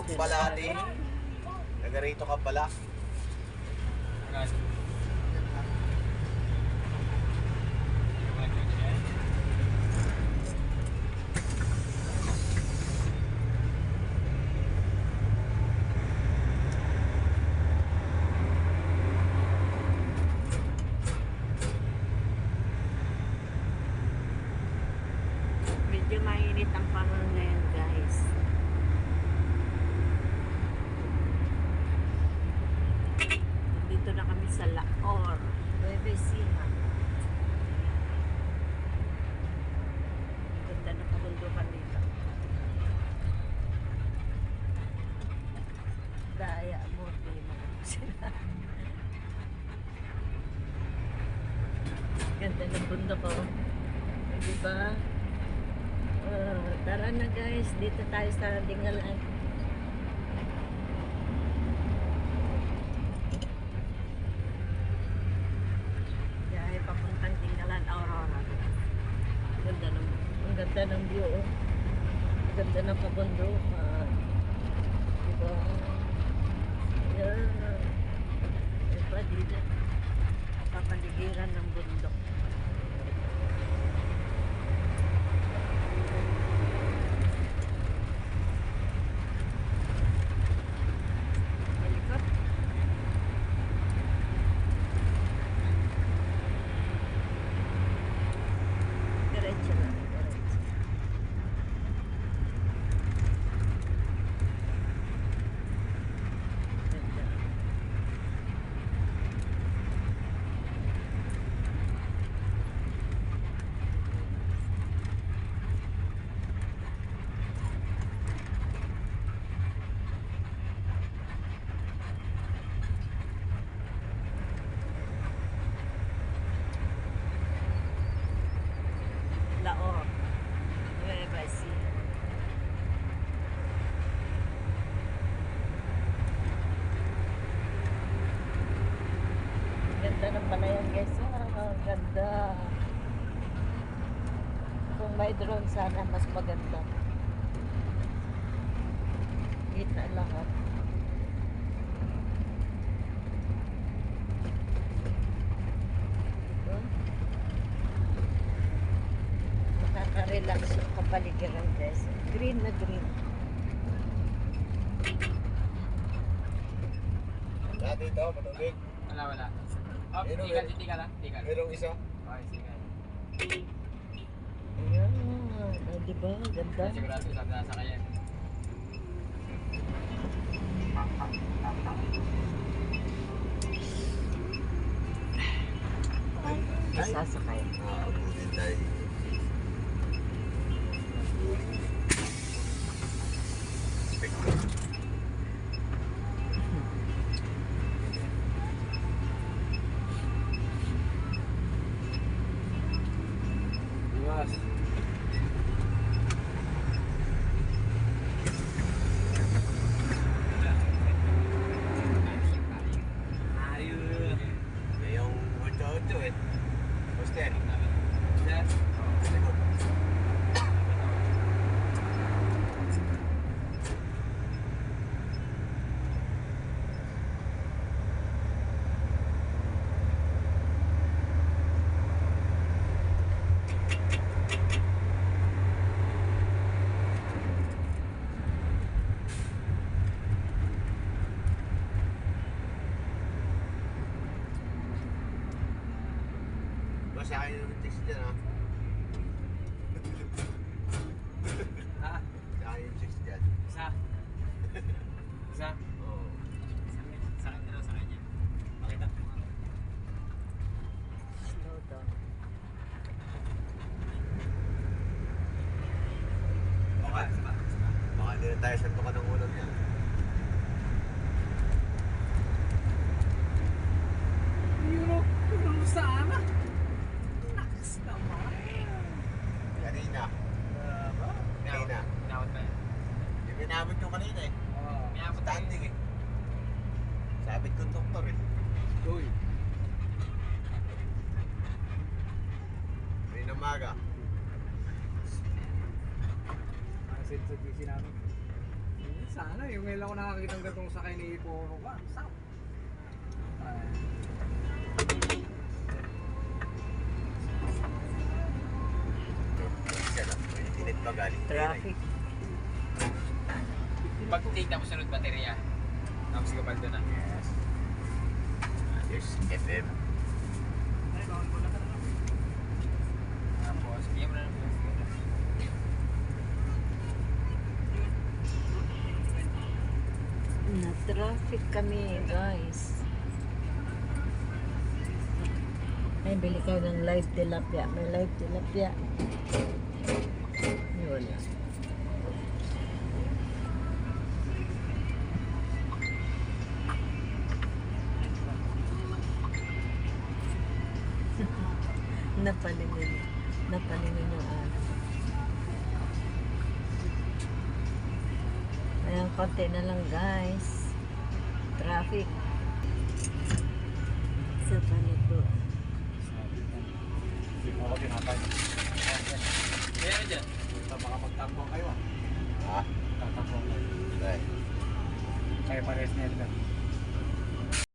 Balati. Taga rito ka pala. Medyo mainit ang panahon ngayon, guys. Dito na kami sa Laor, Nueva Ecija. Ganda na kabundukan dito. Daya mo, di maganda sila. Ganda ng bundok, oh. Diba? Tara na guys, dito tayo sa Dingalan. Biyahe papuntang Dingalan, Aurora. Ang ganda ng view, oh. Ang ganda ng kabundukan. Diba? Yan. Diba dito? Papaligiran ng bundok. Laor, Nueva Ecija. Ganda ng palayan guys. Ganda. Kung may drone sana mas maganda. Kita lahat. Nakaka-relax yung kapaligiran guys. Green na green. Lahat dito, matubig. Wala. Oh, tika lang. Merong isa. Okay, sige. Ayan. Diba? Ganda. Sigurado sabi nasa kanya. Sasakay. Abutin tayo. Bukas. Ayun. May yung 8-8 eh. Poster. Yes. Likod. Sa akin yung text dyan ha. Ha? Sa akin yung text dyan. Isa. Isa. Oo. Sa kanya. Pakita. Slow down. Baka hindi na tayo santukan ng ulam yan. Yun sana. Naks naman. Kanina. Kanina. Inawat pa yan. Yung pinabot yung kanina eh. Oo. Standing eh. Sabit kong doktor eh. Uy. Kanina maga. Nakasit sa GC namin. Yes. Sana, yung ngayon ako nakakita ng gatong sakay ni Poro ka. Saan? Siya lang. Init pa galing. Traffic. Pag-take na mo sunod baterya. Tapos kapal doon na. Yes. There's FM. Tapos, bigyan mo na ng plus. Na-traffic kami, guys. Ay, bili kayo ng live tilapia. May live tilapia. Yun. Napalingin. Napalingin yung ano. Ayan, konti na lang, guys. Traffic. Sa palito. Hindi mo ako tinapay. Kaya na dyan. Baka magtambong kayo ah. Ha? Tatambong kayo. Okay. Kaya pares na yun.